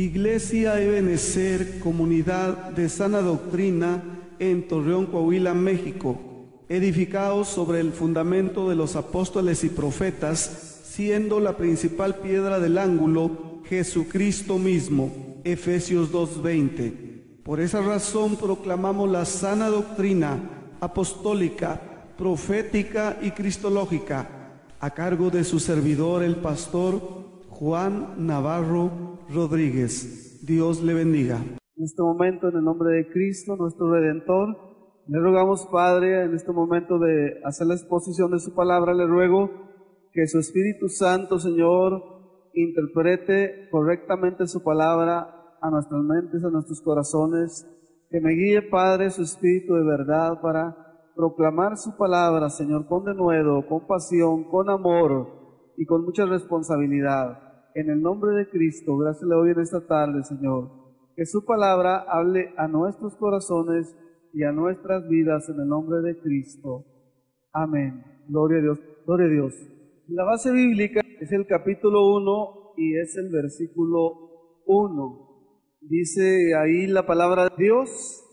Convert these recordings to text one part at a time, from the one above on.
Iglesia Ebenecer, comunidad de sana doctrina en Torreón, Coahuila, México, edificados sobre el fundamento de los apóstoles y profetas, siendo la principal piedra del ángulo Jesucristo mismo. Efesios 2:20. Por esa razón proclamamos la sana doctrina apostólica, profética y cristológica, a cargo de su servidor, el pastor Juan Navarro Rodríguez. Dios le bendiga. En este momento, en el nombre de Cristo, nuestro Redentor, le rogamos, Padre, en este momento de hacer la exposición de su palabra, le ruego que su Espíritu Santo, Señor, interprete correctamente su palabra a nuestras mentes, a nuestros corazones, que me guíe, Padre, su Espíritu de verdad para proclamar su palabra, Señor, con denuedo, con pasión, con amor y con mucha responsabilidad. En el nombre de Cristo, gracias le doy en esta tarde, Señor, que su palabra hable a nuestros corazones y a nuestras vidas en el nombre de Cristo. Amén. Gloria a Dios. Gloria a Dios. La base bíblica es el capítulo 1 y es el versículo 1. Dice ahí la palabra de Dios: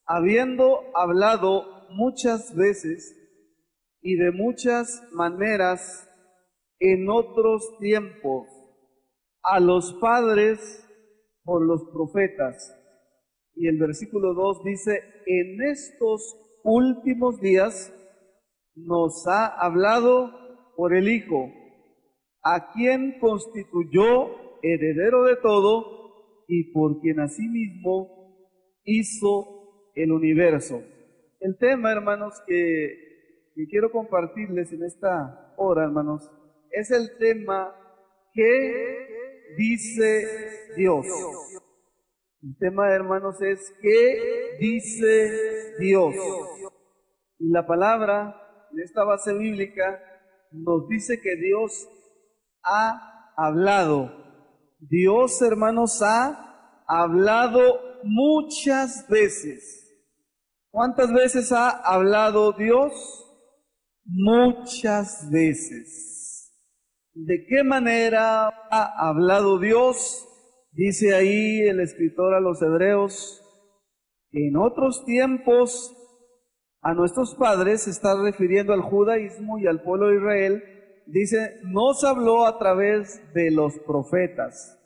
habiendo hablado muchas veces y de muchas maneras en otros tiempos a los padres por los profetas. Y el versículo 2 dice: en estos últimos días nos ha hablado por el Hijo, a quien constituyó heredero de todo y por quien asimismo hizo el universo. El tema, hermanos, que quiero compartirles en esta hora, hermanos, es el tema ¿qué dice Dios? El tema, hermanos, es ¿qué dice Dios? Y la palabra en esta base bíblica nos dice que Dios ha hablado. Dios, hermanos, ha hablado muchas veces. ¿Cuántas veces ha hablado Dios? Muchas veces. ¿De qué manera ha hablado Dios? Dice ahí el escritor a los Hebreos: en otros tiempos a nuestros padres, se está refiriendo al judaísmo y al pueblo de Israel, dice, nos habló a través de los profetas.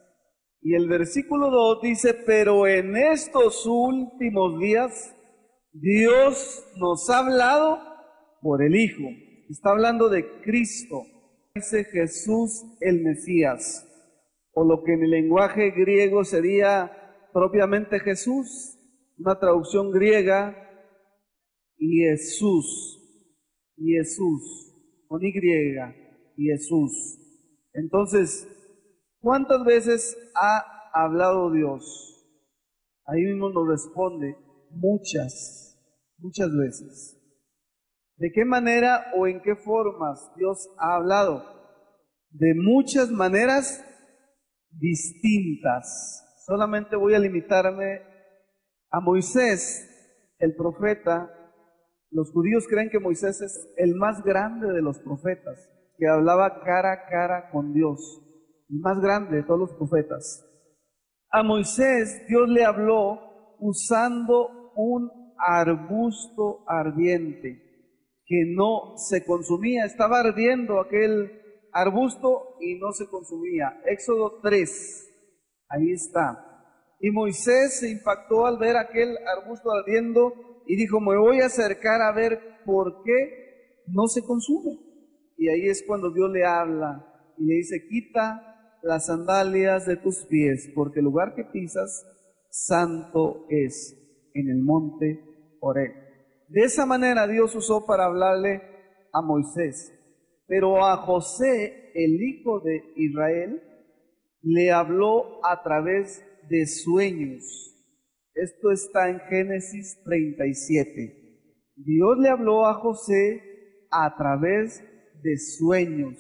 Y el versículo 2 dice, pero en estos últimos días Dios nos ha hablado por el Hijo. Está hablando de Cristo. Dice Jesús el Mesías, o lo que en el lenguaje griego sería propiamente Jesús, una traducción griega, Jesús, con Y, Jesús. Entonces, ¿cuántas veces ha hablado Dios? Ahí mismo nos responde, muchas veces. ¿De qué manera o en qué formas Dios ha hablado? De muchas maneras distintas. Solamente voy a limitarme a Moisés, el profeta. Los judíos creen que Moisés es el más grande de los profetas, que hablaba cara a cara con Dios, el más grande de todos los profetas. A Moisés Dios le habló usando un arbusto ardiente que no se consumía. Estaba ardiendo aquel arbusto y no se consumía. Éxodo 3, ahí está. Y Moisés se impactó al ver aquel arbusto ardiendo y dijo, me voy a acercar a ver por qué no se consume. Y ahí es cuando Dios le habla y le dice, quita las sandalias de tus pies, porque el lugar que pisas santo es, en el monte Horeb. De esa manera Dios usó para hablarle a Moisés. Pero a José, el hijo de Israel, le habló a través de sueños. Esto está en Génesis 37. Dios le habló a José a través de sueños.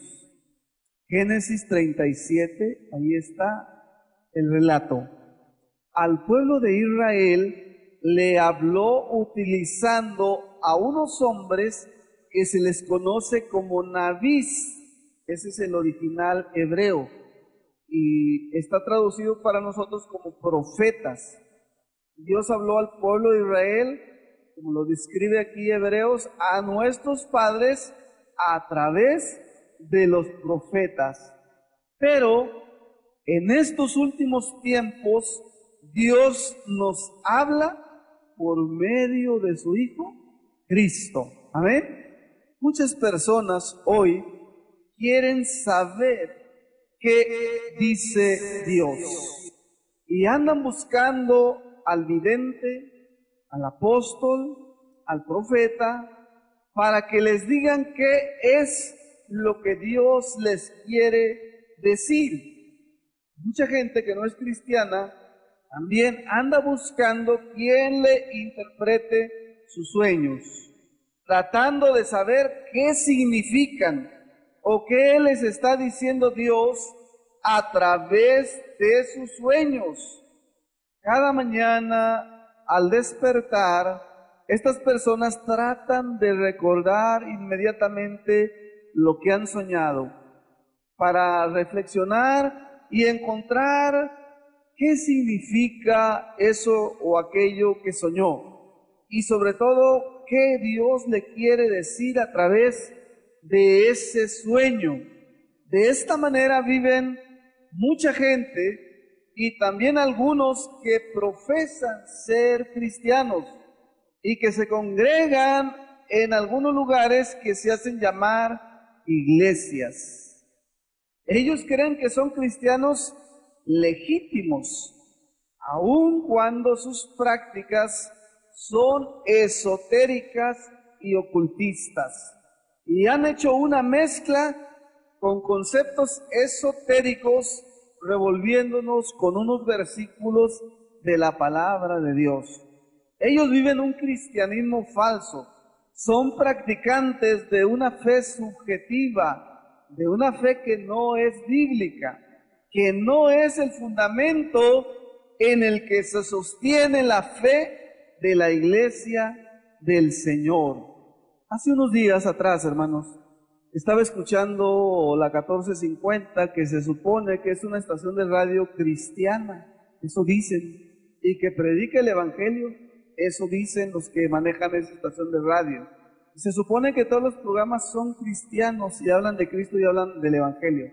Génesis 37, ahí está el relato. Al pueblo de Israel le habló utilizando a unos hombres que se les conoce como nabís. Ese es el original hebreo. y está traducido para nosotros como profetas. Dios habló al pueblo de Israel, como lo describe aquí Hebreos, a nuestros padres a través de los profetas. Pero en estos últimos tiempos, Dios nos habla por medio de su Hijo, Cristo. Amén. Muchas personas hoy quieren saber qué dice Dios y andan buscando al vidente, al apóstol, al profeta, para que les digan qué es lo que Dios les quiere decir. Mucha gente que no es cristiana también anda buscando quién le interprete sus sueños, tratando de saber qué significan o qué les está diciendo Dios a través de sus sueños. Cada mañana, al despertar, estas personas tratan de recordar inmediatamente lo que han soñado, para reflexionar y encontrar qué significa eso o aquello que soñó, y sobre todo, qué Dios le quiere decir a través de ese sueño. De esta manera viven mucha gente y también algunos que profesan ser cristianos y que se congregan en algunos lugares que se hacen llamar iglesias. Ellos creen que son cristianos legítimos, aun cuando sus prácticas son esotéricas y ocultistas, y han hecho una mezcla con conceptos esotéricos, revolviéndonos con unos versículos de la palabra de Dios. Ellos viven un cristianismo falso, son practicantes de una fe subjetiva, de una fe que no es bíblica, que no es el fundamento en el que se sostiene la fe de la iglesia del Señor. Hace unos días atrás, hermanos, estaba escuchando la 1450, que se supone que es una estación de radio cristiana, eso dicen, y que predica el evangelio, eso dicen los que manejan esa estación de radio. Se supone que todos los programas son cristianos y hablan de Cristo y hablan del evangelio.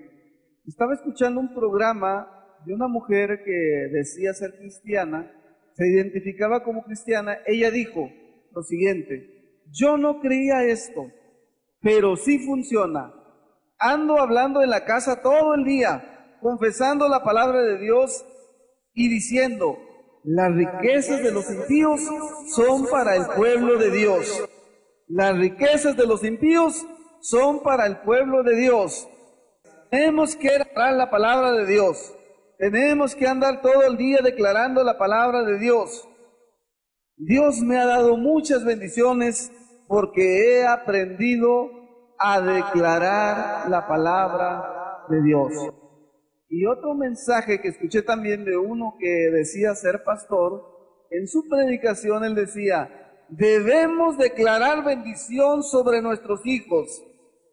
Estaba escuchando un programa de una mujer que decía ser cristiana, se identificaba como cristiana. Ella dijo lo siguiente: yo no creía esto, pero sí funciona. Ando hablando en la casa todo el día, confesando la palabra de Dios y diciendo: las riquezas de los impíos son para el pueblo de Dios. Las riquezas de los impíos son para el pueblo de Dios. Tenemos que declarar la palabra de Dios. Tenemos que andar todo el día declarando la palabra de Dios. Dios me ha dado muchas bendiciones porque he aprendido a declarar la palabra de Dios. Y otro mensaje que escuché también de uno que decía ser pastor, en su predicación él decía: debemos declarar bendición sobre nuestros hijos.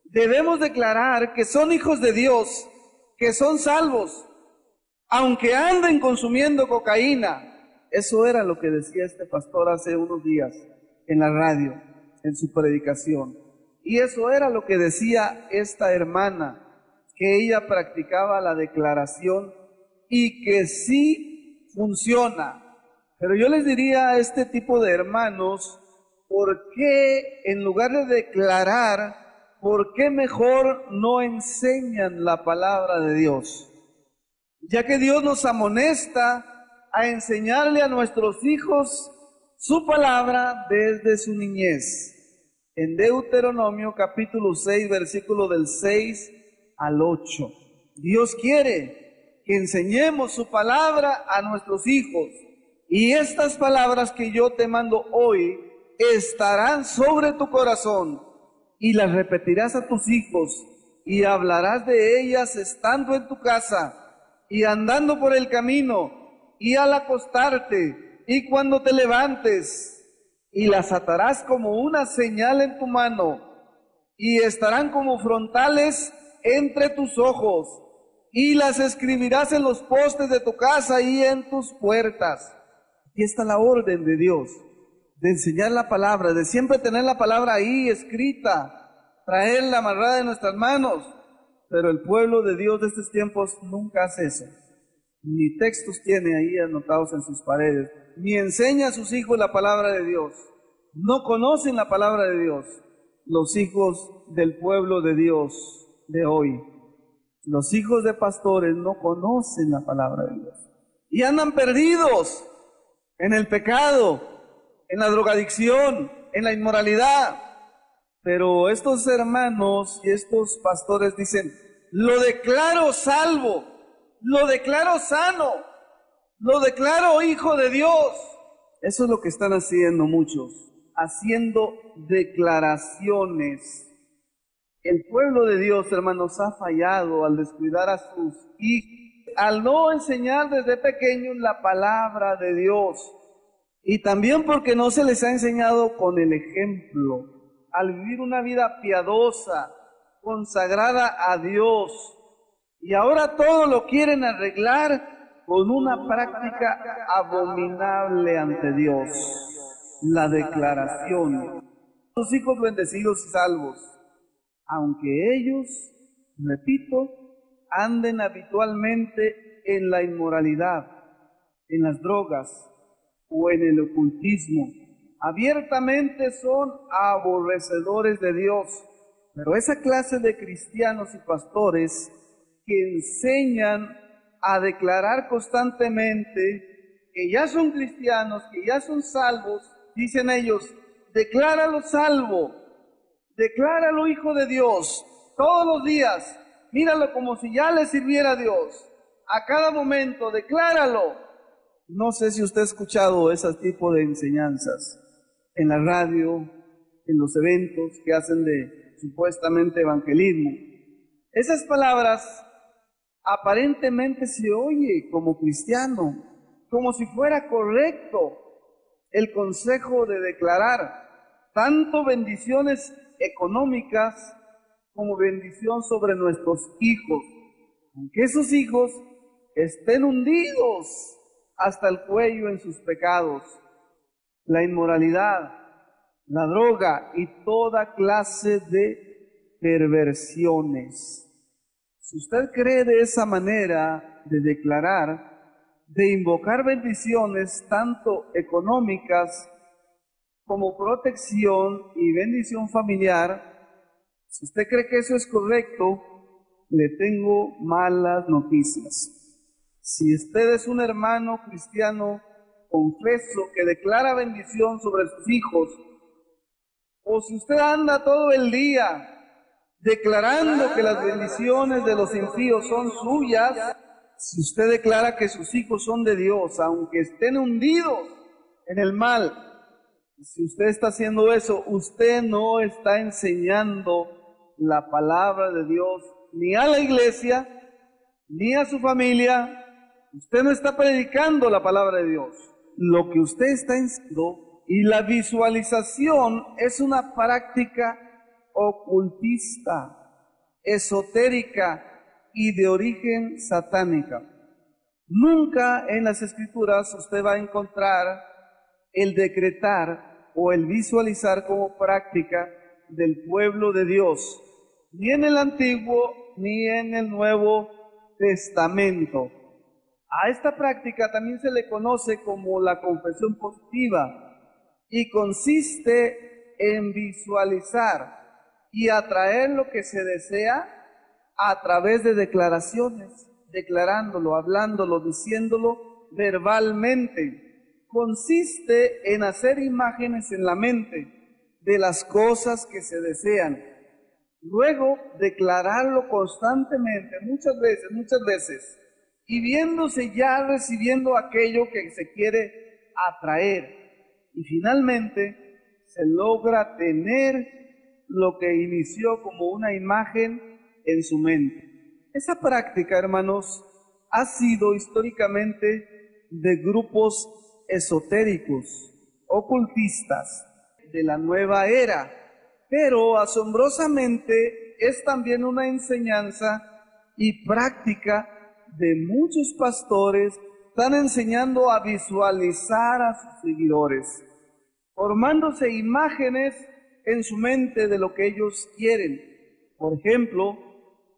Debemos declarar que son hijos de Dios, que son salvos, aunque anden consumiendo cocaína. Eso era lo que decía este pastor hace unos días en la radio, en su predicación. Y eso era lo que decía esta hermana, que ella practicaba la declaración y que sí funciona. Pero yo les diría a este tipo de hermanos, ¿por qué en lugar de declarar, por qué mejor no enseñan la palabra de Dios? Ya que Dios nos amonesta a enseñarle a nuestros hijos su palabra desde su niñez. En Deuteronomio capítulo 6, versículo del 6 al 8. Dios quiere que enseñemos su palabra a nuestros hijos. Y estas palabras que yo te mando hoy estarán sobre tu corazón, y las repetirás a tus hijos, y hablarás de ellas estando en tu casa, y andando por el camino, y al acostarte, y cuando te levantes, y las atarás como una señal en tu mano, y estarán como frontales entre tus ojos, y las escribirás en los postes de tu casa y en tus puertas. Aquí está la orden de Dios, de enseñar la palabra, de siempre tener la palabra ahí escrita, traerla amarrada en nuestras manos. Pero el pueblo de Dios de estos tiempos nunca hace eso. Ni textos tiene ahí anotados en sus paredes, ni enseña a sus hijos la palabra de Dios. No conocen la palabra de Dios, los hijos del pueblo de Dios de hoy. Los hijos de pastores no conocen la palabra de Dios y andan perdidos en el pecado, en la drogadicción, en la inmoralidad. Pero estos hermanos y estos pastores dicen, lo declaro salvo, lo declaro sano, lo declaro hijo de Dios. Eso es lo que están haciendo muchos, haciendo declaraciones. El pueblo de Dios, hermanos, ha fallado al descuidar a sus hijos, al no enseñar desde pequeños la palabra de Dios. Y también porque no se les ha enseñado con el ejemplo, al vivir una vida piadosa, consagrada a Dios. Y ahora todo lo quieren arreglar con una práctica abominable ante Dios, la declaración. Sus hijos bendecidos y salvos, aunque ellos, repito, anden habitualmente en la inmoralidad, en las drogas o en el ocultismo, abiertamente son aborrecedores de Dios. Pero esa clase de cristianos y pastores que enseñan a declarar constantemente que ya son cristianos, que ya son salvos, dicen ellos, decláralo salvo, decláralo hijo de Dios, todos los días, míralo como si ya le sirviera a Dios, a cada momento, decláralo. No sé si usted ha escuchado ese tipo de enseñanzas en la radio, en los eventos que hacen de supuestamente evangelismo. Esas palabras aparentemente se oye como cristiano, como si fuera correcto el consejo de declarar tanto bendiciones económicas como bendición sobre nuestros hijos, aunque esos hijos estén hundidos hasta el cuello en sus pecados, la inmoralidad, la droga y toda clase de perversiones. Si usted cree de esa manera de declarar, de invocar bendiciones tanto económicas como protección y bendición familiar, si usted cree que eso es correcto, le tengo malas noticias. Si usted es un hermano cristiano confeso que declara bendición sobre sus hijos, o si usted anda todo el día declarando que las bendiciones de los impíos son suyas, si usted declara que sus hijos son de Dios, aunque estén hundidos en el mal, si usted está haciendo eso, usted no está enseñando la palabra de Dios ni a la iglesia, ni a su familia. Usted no está predicando la palabra de Dios. Lo que usted está enseñando, y la visualización es una práctica ocultista, esotérica y de origen satánica. Nunca en las Escrituras usted va a encontrar el decretar o el visualizar como práctica del pueblo de Dios, ni en el Antiguo ni en el Nuevo Testamento. A esta práctica también se le conoce como la confesión positiva y consiste en visualizar y atraer lo que se desea a través de declaraciones, declarándolo, hablándolo, diciéndolo verbalmente. Consiste en hacer imágenes en la mente de las cosas que se desean. Luego, declararlo constantemente, muchas veces, y viéndose ya recibiendo aquello que se quiere atraer. Y finalmente, se logra tener lo que inició como una imagen en su mente. Esa práctica, hermanos, ha sido históricamente de grupos esotéricos, ocultistas, de la nueva era, pero asombrosamente es también una enseñanza y práctica de muchos pastores están enseñando a visualizar a sus seguidores, formándose imágenes en su mente de lo que ellos quieren. Por ejemplo,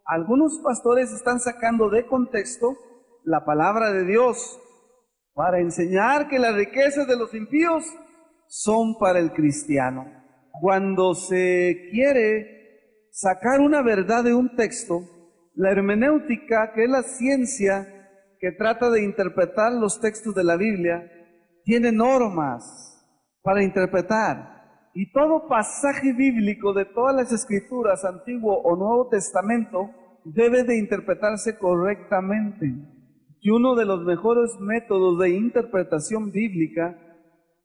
algunos pastores están sacando de contexto la palabra de Dios para enseñar que las riquezas de los impíos son para el cristiano. Cuando se quiere sacar una verdad de un texto, la hermenéutica, que es la ciencia que trata de interpretar los textos de la Biblia, tiene normas para interpretar. Y todo pasaje bíblico de todas las escrituras, Antiguo o Nuevo Testamento, debe de interpretarse correctamente. Y uno de los mejores métodos de interpretación bíblica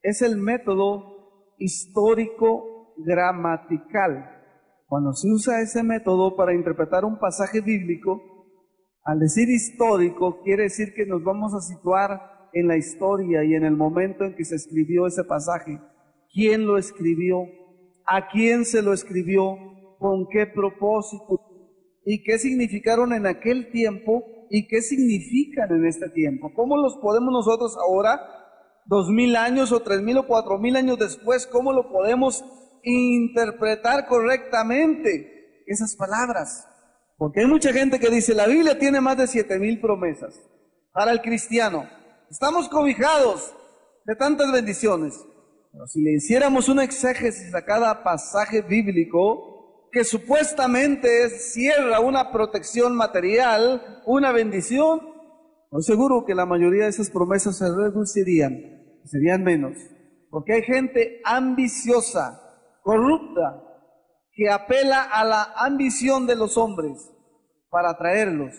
es el método histórico-gramatical. Cuando se usa ese método para interpretar un pasaje bíblico, al decir histórico, quiere decir que nos vamos a situar en la historia y en el momento en que se escribió ese pasaje. ¿Quién lo escribió? ¿A quién se lo escribió? ¿Con qué propósito? ¿Y qué significaron en aquel tiempo? ¿Y qué significan en este tiempo? ¿Cómo los podemos nosotros ahora, 2000 años o 3000 o 4000 años después, cómo lo podemos interpretar correctamente esas palabras? Porque hay mucha gente que dice, la Biblia tiene más de 7000 promesas para el cristiano. Estamos cobijados de tantas bendiciones. Pero si le hiciéramos una exégesis a cada pasaje bíblico, que supuestamente cierra una protección material, una bendición, estoy seguro que la mayoría de esas promesas se reducirían, serían menos. Porque hay gente ambiciosa, corrupta, que apela a la ambición de los hombres para atraerlos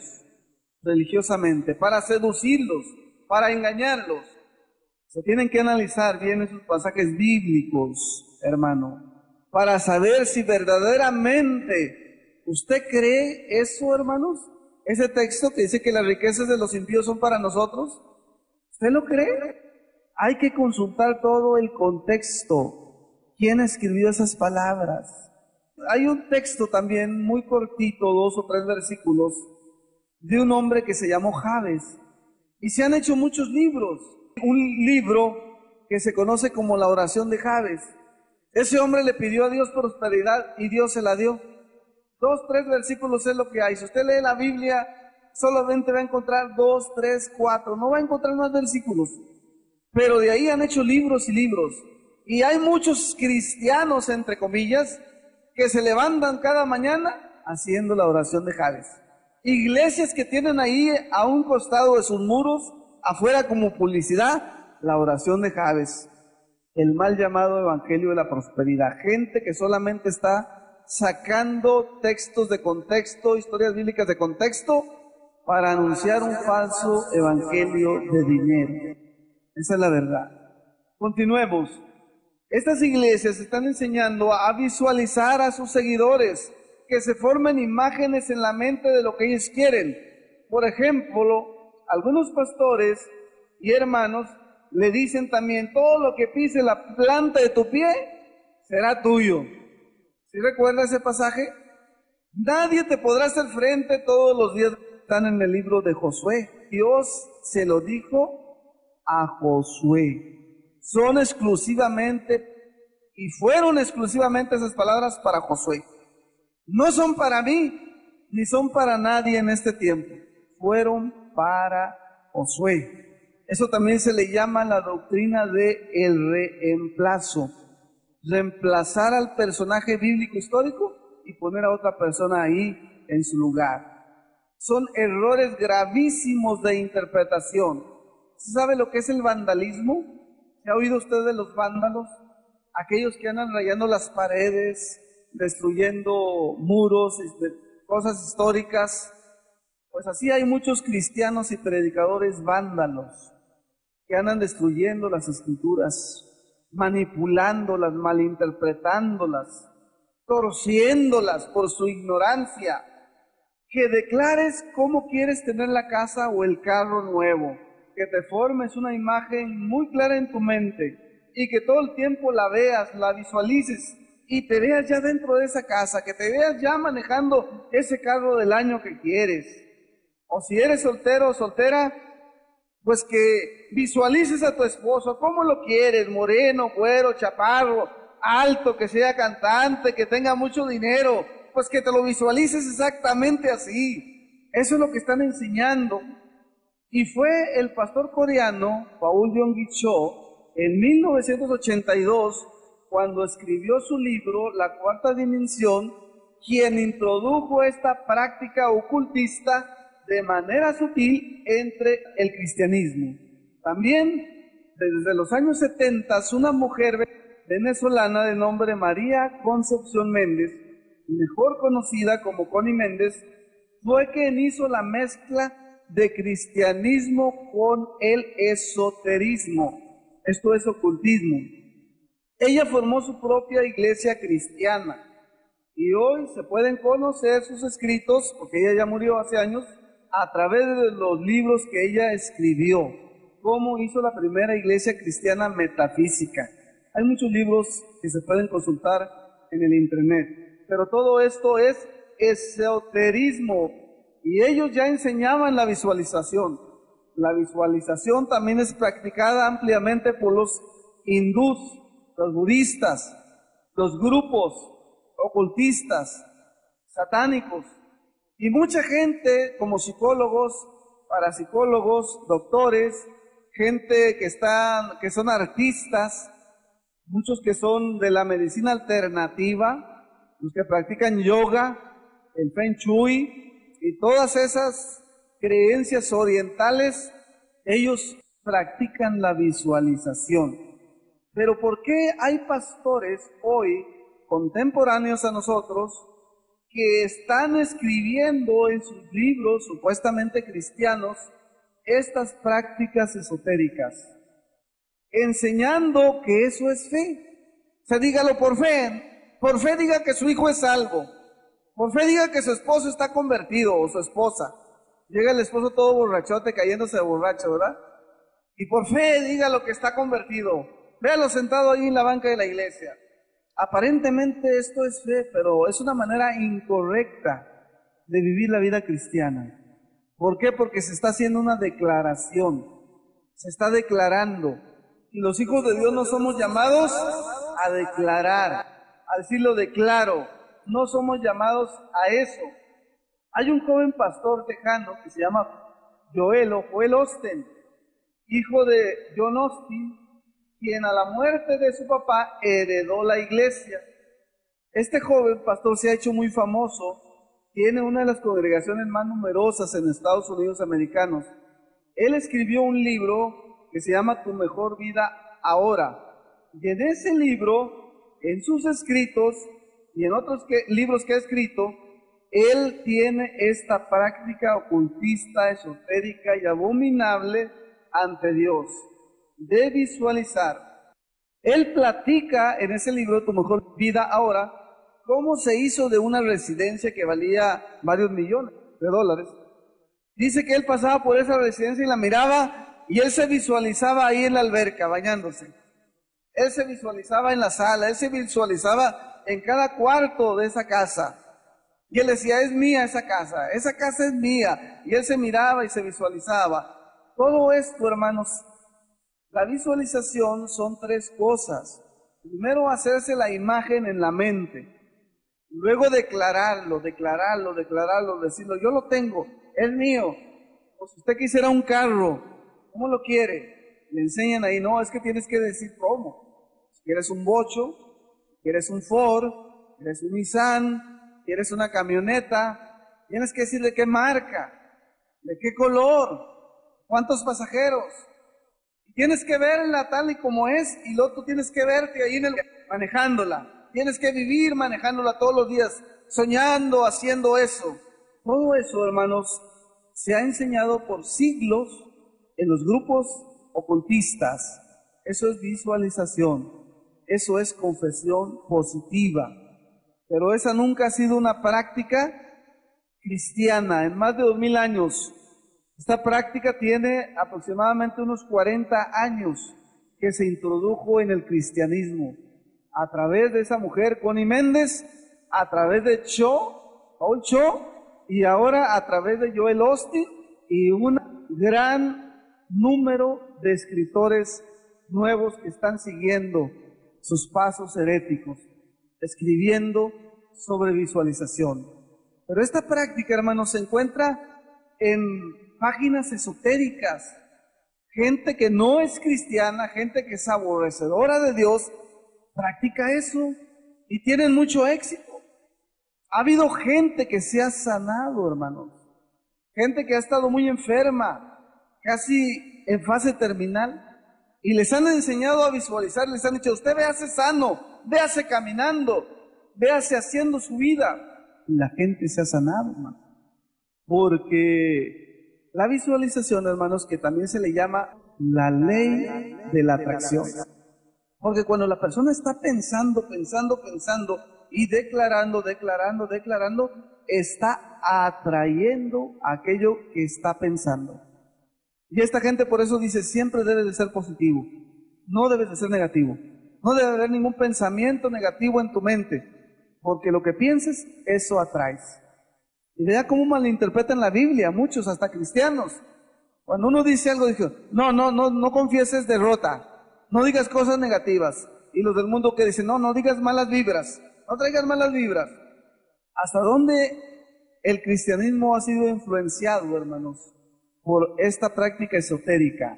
religiosamente, para seducirlos, para engañarlos. Se tienen que analizar bien esos pasajes bíblicos, hermano, para saber si verdaderamente usted cree eso, hermanos. Ese texto que dice que las riquezas de los impíos son para nosotros, ¿usted lo cree? Hay que consultar todo el contexto. ¿Quién escribió esas palabras? Hay un texto también muy cortito, 2 o 3 versículos, de un hombre que se llamó Jabes. Y se han hecho muchos libros. Un libro que se conoce como la oración de Jabes. Ese hombre le pidió a Dios prosperidad y Dios se la dio. 2, 3 versículos es lo que hay. Si usted lee la Biblia, solamente va a encontrar 2, 3, 4. No va a encontrar más versículos. Pero de ahí han hecho libros y libros. Y hay muchos cristianos, entre comillas, que se levantan cada mañana haciendo la oración de Jabes. Iglesias que tienen ahí a un costado de sus muros, afuera como publicidad, la oración de Jabes, el mal llamado evangelio de la prosperidad. Gente que solamente está sacando textos de contexto, historias bíblicas de contexto, para anunciar un falso evangelio de dinero. Esa es la verdad. Continuemos. Estas iglesias están enseñando a visualizar a sus seguidores, que se formen imágenes en la mente de lo que ellos quieren. Por ejemplo, algunos pastores y hermanos le dicen también, todo lo que pise la planta de tu pie será tuyo. ¿Sí recuerda ese pasaje? Nadie te podrá hacer frente todos los días. Están en el libro de Josué. Dios se lo dijo a Josué. Son exclusivamente y fueron exclusivamente esas palabras para Josué. No son para mí, ni son para nadie en este tiempo. Fueron para Josué. Eso también se le llama la doctrina de el reemplazo. Reemplazar al personaje bíblico histórico y poner a otra persona ahí en su lugar. Son errores gravísimos de interpretación. ¿Se sabe lo que es el vandalismo? ¿Se ha oído usted de los vándalos? Aquellos que andan rayando las paredes, destruyendo muros, cosas históricas. Pues así hay muchos cristianos y predicadores vándalos que andan destruyendo las escrituras, manipulándolas, malinterpretándolas, torciéndolas por su ignorancia. Que declares cómo quieres tener la casa o el carro nuevo, que te formes una imagen muy clara en tu mente y que todo el tiempo la veas, la visualices y te veas ya dentro de esa casa, que te veas ya manejando ese carro del año que quieres. O si eres soltero o soltera, pues que visualices a tu esposo. ¿Cómo lo quieres? Moreno, güero, chaparro, alto, que sea cantante, que tenga mucho dinero. Pues que te lo visualices exactamente así. Eso es lo que están enseñando. Y fue el pastor coreano Paul Yonggi Cho en 1982, cuando escribió su libro La Cuarta Dimensión, quien introdujo esta práctica ocultista de manera sutil entre el cristianismo. También, desde los años 70, una mujer venezolana de nombre María Concepción Méndez, mejor conocida como Connie Méndez, fue quien hizo la mezcla de cristianismo con el esoterismo. Esto es ocultismo. Ella formó su propia iglesia cristiana y hoy se pueden conocer sus escritos, porque ella ya murió hace años, a través de los libros que ella escribió. Cómo hizo la primera iglesia cristiana metafísica. Hay muchos libros que se pueden consultar en el internet, pero todo esto es esoterismo y ellos ya enseñaban la visualización. La visualización también es practicada ampliamente por los hindús, los budistas, los grupos ocultistas, satánicos, y mucha gente como psicólogos, parapsicólogos, doctores, gente que son artistas, muchos que son de la medicina alternativa, los que practican yoga, el Feng Shui y todas esas creencias orientales, ellos practican la visualización. Pero ¿por qué hay pastores hoy, contemporáneos a nosotros, que están escribiendo en sus libros supuestamente cristianos estas prácticas esotéricas, enseñando que eso es fe? O sea, dígalo por fe diga que su hijo es salvo, por fe diga que su esposo está convertido o su esposa. Llega el esposo todo borrachote, cayéndose de borracho, ¿verdad? Y por fe diga lo que está convertido. Véalo sentado ahí en la banca de la iglesia. Aparentemente esto es fe, pero es una manera incorrecta de vivir la vida cristiana. ¿Por qué? Porque se está haciendo una declaración, se está declarando. Y los hijos de Dios no somos llamados a declarar, a decir lo declaro, no somos llamados a eso. Hay un joven pastor tejano que se llama Joel Osteen, hijo de John Austin, quien a la muerte de su papá heredó la iglesia. Este joven pastor se ha hecho muy famoso, tiene una de las congregaciones más numerosas en Estados Unidos americanos. Él escribió un libro que se llama Tu Mejor Vida Ahora. Y en ese libro, en sus escritos y en otros libros que ha escrito, él tiene esta práctica ocultista, esotérica y abominable ante Dios, de visualizar. Él platica en ese libro, Tu Mejor Vida Ahora, cómo se hizo de una residencia que valía varios millones de dólares. Dice que él pasaba por esa residencia y la miraba y él se visualizaba ahí en la alberca bañándose. Él se visualizaba en la sala, él se visualizaba en cada cuarto de esa casa. Y él decía, es mía esa casa es mía. Y él se miraba y se visualizaba. Todo esto, hermanos, la visualización son tres cosas. Primero, hacerse la imagen en la mente. Luego declararlo, decirlo, yo lo tengo, es mío. O si usted quisiera un carro, ¿cómo lo quiere? Le enseñan ahí, no, es que tienes que decir cómo. Si quieres un Bocho, quieres un Ford, quieres un Nissan, quieres una camioneta, tienes que decir de qué marca, de qué color, cuántos pasajeros. Tienes que verla tal y como es, y luego tú tienes que verte ahí manejándola. Tienes que vivir manejándola todos los días, soñando, haciendo eso. Todo eso, hermanos, se ha enseñado por siglos en los grupos ocultistas. Eso es visualización, eso es confesión positiva. Pero esa nunca ha sido una práctica cristiana en más de 2000 años. Esta práctica tiene aproximadamente unos 40 años que se introdujo en el cristianismo a través de esa mujer, Connie Méndez, a través de Paul Cho, y ahora a través de Joel Austeen, y un gran número de escritores nuevos que están siguiendo sus pasos heréticos, escribiendo sobre visualización. Pero esta práctica, hermanos, se encuentra en páginas esotéricas. Gente que no es cristiana, gente que es aborrecedora de Dios, practica eso y tienen mucho éxito. Ha habido gente que se ha sanado, hermanos. Gente que ha estado muy enferma, casi en fase terminal, y les han enseñado a visualizar, les han dicho, usted véase sano, véase caminando, véase haciendo su vida. Y la gente se ha sanado, hermano. Porque la visualización, hermanos, que también se le llama la ley de la atracción. Porque cuando la persona está pensando y declarando, está atrayendo aquello que está pensando. Y esta gente por eso dice, siempre debe de ser positivo, no debe de ser negativo. No debe haber ningún pensamiento negativo en tu mente, porque lo que pienses, eso atraes. Y vea cómo malinterpretan la Biblia, muchos, hasta cristianos. Cuando uno dice algo, dice, no confieses derrota, no digas cosas negativas. Y los del mundo que dicen, no digas malas vibras, no traigas malas vibras. ¿Hasta dónde el cristianismo ha sido influenciado, hermanos, por esta práctica esotérica?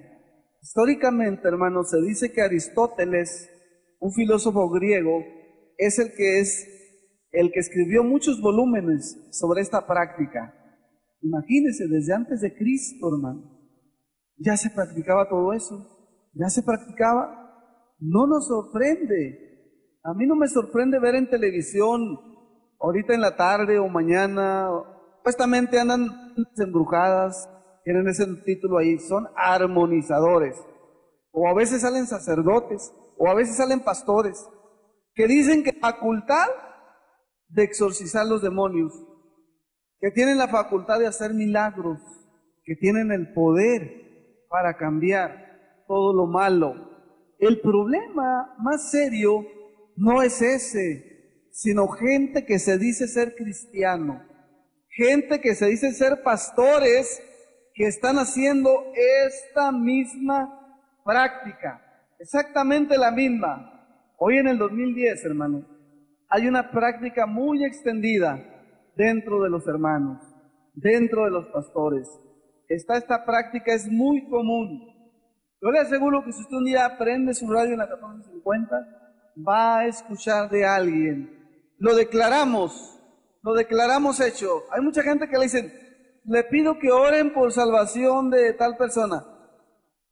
Históricamente, hermanos, se dice que Aristóteles, un filósofo griego, es el que escribió muchos volúmenes sobre esta práctica. Imagínense, desde antes de Cristo, hermano, ya se practicaba todo eso, ya se practicaba. No nos sorprende. A mí no me sorprende ver en televisión, ahorita en la tarde o mañana, supuestamente andan embrujadas, tienen ese título ahí, son armonizadores. O a veces salen sacerdotes, o a veces salen pastores, que dicen que facultad de exorcizar los demonios, que tienen la facultad de hacer milagros, que tienen el poder para cambiar todo lo malo. El problema más serio no es ese, sino gente que se dice ser cristiano, gente que se dice ser pastores, que están haciendo esta misma práctica, exactamente la misma. Hoy en el 2010, hermano, hay una práctica muy extendida dentro de los hermanos, dentro de los pastores. Esta práctica es muy común. Yo le aseguro que si usted un día prende su radio en la 1450, va a escuchar de alguien. Lo declaramos hecho. Hay mucha gente que le dicen, le pido que oren por salvación de tal persona.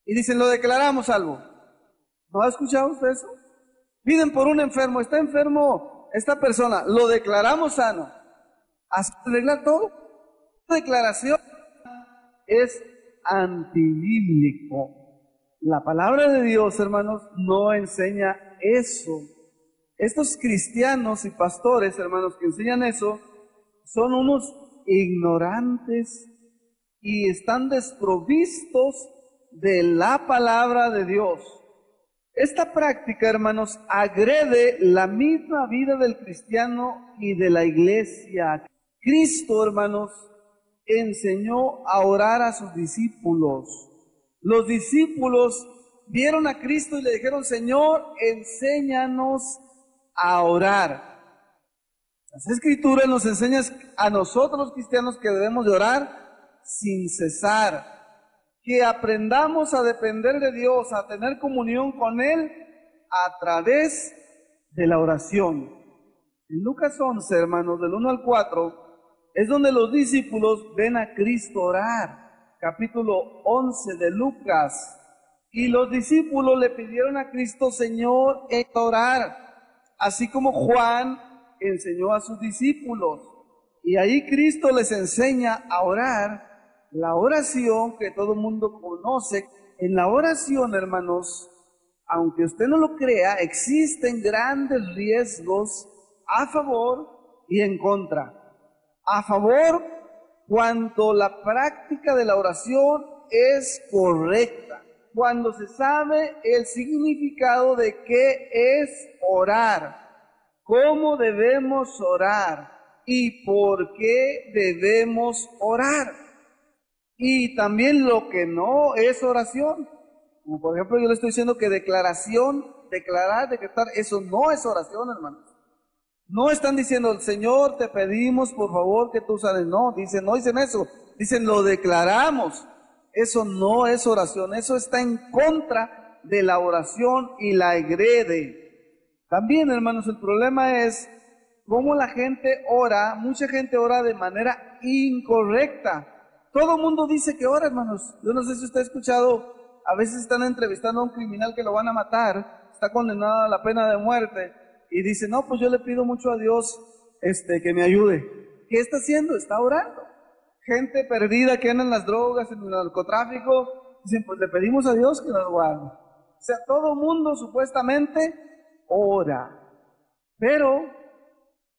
Y dicen, lo declaramos salvo. ¿No ha escuchado usted eso? Piden por un enfermo, está enfermo esta persona, lo declaramos sano. Así arregla todo. La declaración es antibíblico. La palabra de Dios, hermanos, no enseña eso. Estos cristianos y pastores, hermanos, que enseñan eso, son unos ignorantes y están desprovistos de la palabra de Dios. Esta práctica, hermanos, agrede la misma vida del cristiano y de la iglesia. Cristo, hermanos, enseñó a orar a sus discípulos. Los discípulos vieron a Cristo y le dijeron, Señor, enséñanos a orar. Las Escrituras nos enseñan a nosotros cristianos que debemos de orar sin cesar, que aprendamos a depender de Dios, a tener comunión con Él a través de la oración. En Lucas 11, hermanos, del 1 al 4, es donde los discípulos ven a Cristo orar. Capítulo 11 de Lucas. Y los discípulos le pidieron a Cristo, Señor, orar, así como Juan enseñó a sus discípulos. Y ahí Cristo les enseña a orar, la oración que todo el mundo conoce. En la oración, hermanos, aunque usted no lo crea, existen grandes riesgos a favor y en contra. A favor, cuando la práctica de la oración es correcta, cuando se sabe el significado de qué es orar, cómo debemos orar y por qué debemos orar. y también lo que no es oración. Como por ejemplo yo le estoy diciendo que declaración, declarar, decretar, eso no es oración, hermanos. No están diciendo, Señor, te pedimos por favor que tú sanes. No, dicen, no dicen eso. Dicen, lo declaramos. Eso no es oración. Eso está en contra de la oración y la agrede. También, hermanos, el problema es cómo la gente ora. Mucha gente ora de manera incorrecta. Todo el mundo dice que ora, hermanos. Yo no sé si usted ha escuchado, a veces están entrevistando a un criminal que lo van a matar, está condenado a la pena de muerte, y dice, no, pues yo le pido mucho a Dios que me ayude. ¿Qué está haciendo? Está orando. Gente perdida que anda en las drogas, en el narcotráfico, dicen, pues le pedimos a Dios que nos guarde. O sea, todo mundo supuestamente ora, pero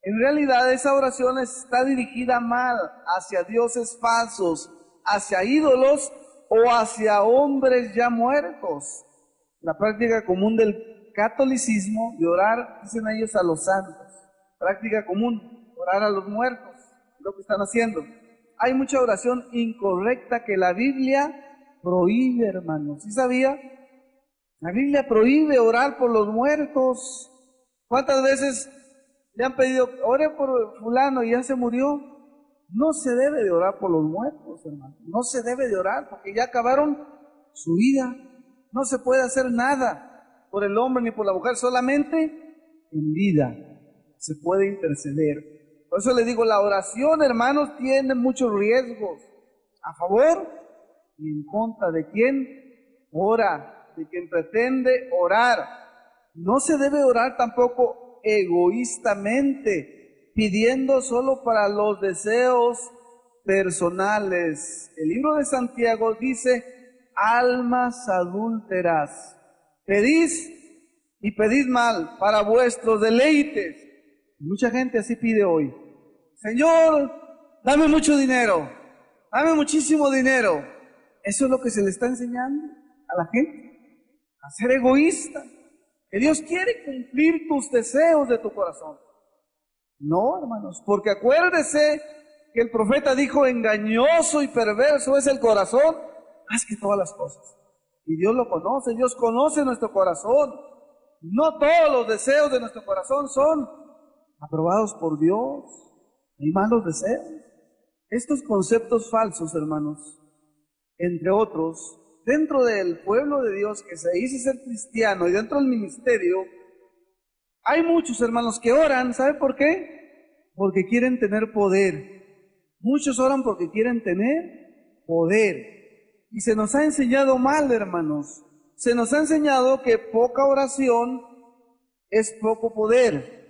en realidad esa oración está dirigida mal hacia dioses falsos, hacia ídolos o hacia hombres ya muertos. La práctica común del catolicismo de orar, dicen ellos, a los santos. Práctica común, orar a los muertos, lo que están haciendo. Hay mucha oración incorrecta que la Biblia prohíbe, hermanos. ¿Sí sabía? La Biblia prohíbe orar por los muertos. ¿Cuántas veces le han pedido, ore por fulano y ya se murió? No se debe de orar por los muertos, hermano. No se debe de orar porque ya acabaron su vida. No se puede hacer nada por el hombre ni por la mujer, solamente en vida se puede interceder. Por eso le digo, la oración, hermanos, tiene muchos riesgos. A favor y en contra de quien ora, de quien pretende orar. No se debe orar tampoco egoístamente, pidiendo solo para los deseos personales. El libro de Santiago dice, almas adúlteras, pedís y pedís mal para vuestros deleites. Mucha gente así pide hoy. Señor, dame mucho dinero, dame muchísimo dinero. Eso es lo que se le está enseñando a la gente, a ser egoísta. Que Dios quiere cumplir tus deseos de tu corazón. No, hermanos, porque acuérdese que el profeta dijo, engañoso y perverso es el corazón más que todas las cosas. Y Dios lo conoce, Dios conoce nuestro corazón. No todos los deseos de nuestro corazón son aprobados por Dios. Hay malos deseos. Estos conceptos falsos, hermanos, entre otros, dentro del pueblo de Dios que se dice ser cristiano y dentro del ministerio, hay muchos hermanos que oran, ¿sabe por qué? Porque quieren tener poder. Muchos oran porque quieren tener poder. Y se nos ha enseñado mal, hermanos. Se nos ha enseñado que poca oración es poco poder.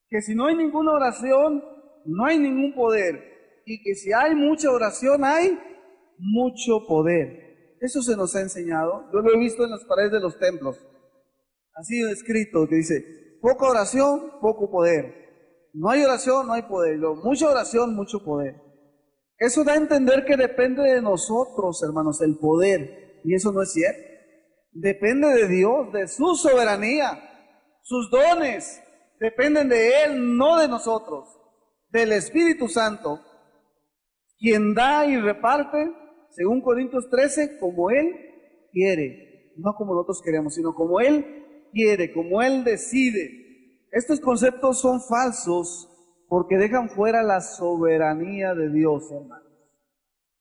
Que si no hay ninguna oración, no hay ningún poder. Y que si hay mucha oración, hay mucho poder. Eso se nos ha enseñado. Yo lo he visto en las paredes de los templos. Así escrito, que dice, poca oración, poco poder. No hay oración, no hay poder. Mucha oración, mucho poder. Eso da a entender que depende de nosotros, hermanos, el poder. Y eso no es cierto. Depende de Dios, de su soberanía. Sus dones dependen de Él, no de nosotros. Del Espíritu Santo, quien da y reparte, según Corintios 13, como Él quiere. No como nosotros queremos, sino como Él quiere, como Él decide. Estos conceptos son falsos porque dejan fuera la soberanía de Dios, hermanos.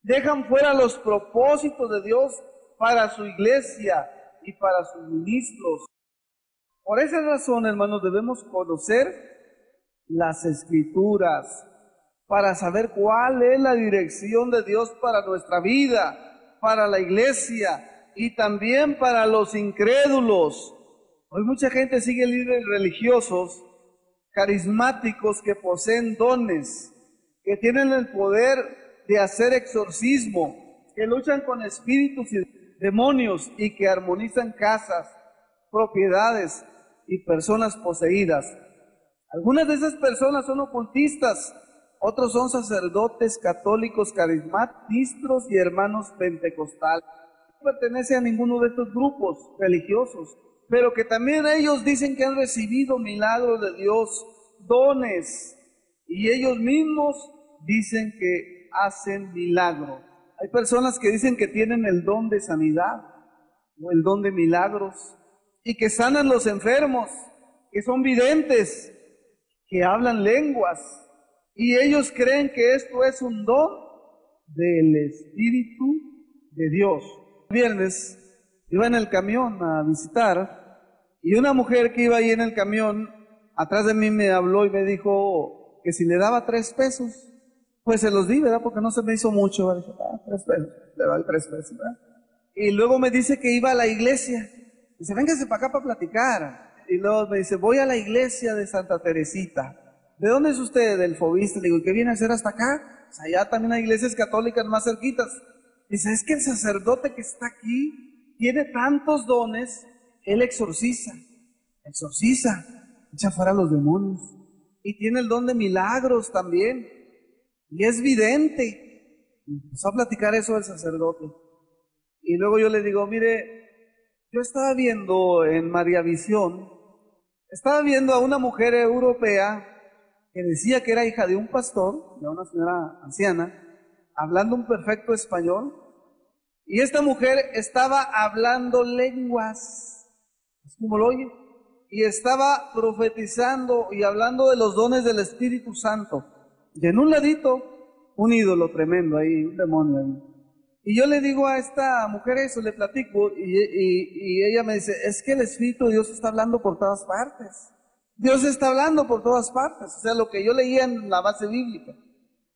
Dejan fuera los propósitos de Dios para su iglesia y para sus ministros. Por esa razón, hermanos, debemos conocer las Escrituras para saber cuál es la dirección de Dios para nuestra vida, para la iglesia y también para los incrédulos. Hoy mucha gente sigue líderes religiosos, carismáticos que poseen dones, que tienen el poder de hacer exorcismo, que luchan con espíritus y demonios y que armonizan casas, propiedades y personas poseídas. Algunas de esas personas son ocultistas, otros son sacerdotes católicos, carismáticos y hermanos pentecostales. No pertenece a ninguno de estos grupos religiosos, pero que también ellos dicen que han recibido milagros de Dios, dones, y ellos mismos dicen que hacen milagros. Hay personas que dicen que tienen el don de sanidad o el don de milagros y que sanan los enfermos, que son videntes, que hablan lenguas, y ellos creen que esto es un don del Espíritu de Dios. El viernes iba en el camión a visitar y una mujer que iba ahí en el camión atrás de mí me habló y me dijo que si le daba 3 pesos, pues se los di, ¿verdad? Porque no se me hizo mucho, ¿verdad? Dije, 3 pesos, le doy 3 pesos, ¿verdad? Y luego me dice que iba a la iglesia. Dice, véngase para acá para platicar. Y luego me dice, voy a la iglesia de Santa Teresita. ¿De dónde es usted? Del Fobista. Le digo, ¿y qué viene a hacer hasta acá? O sea, allá también hay iglesias católicas más cerquitas. Dice, es que el sacerdote que está aquí tiene tantos dones, él exorciza, echa fuera a los demonios. Y tiene el don de milagros también. Y es vidente. Empezó a platicar eso del sacerdote. Y luego yo le digo, mire, yo estaba viendo en María Visión, estaba viendo a una mujer europea que decía que era hija de un pastor, de una señora anciana, hablando un perfecto español, y esta mujer estaba hablando lenguas, es como lo oye, y estaba profetizando y hablando de los dones del Espíritu Santo. Y en un ladito, un ídolo tremendo ahí, un demonio ahí. Y yo le digo a esta mujer eso, le platico, y ella me dice, es que el Espíritu de Dios está hablando por todas partes. Dios está hablando por todas partes. O sea, lo que yo leía en la base bíblica,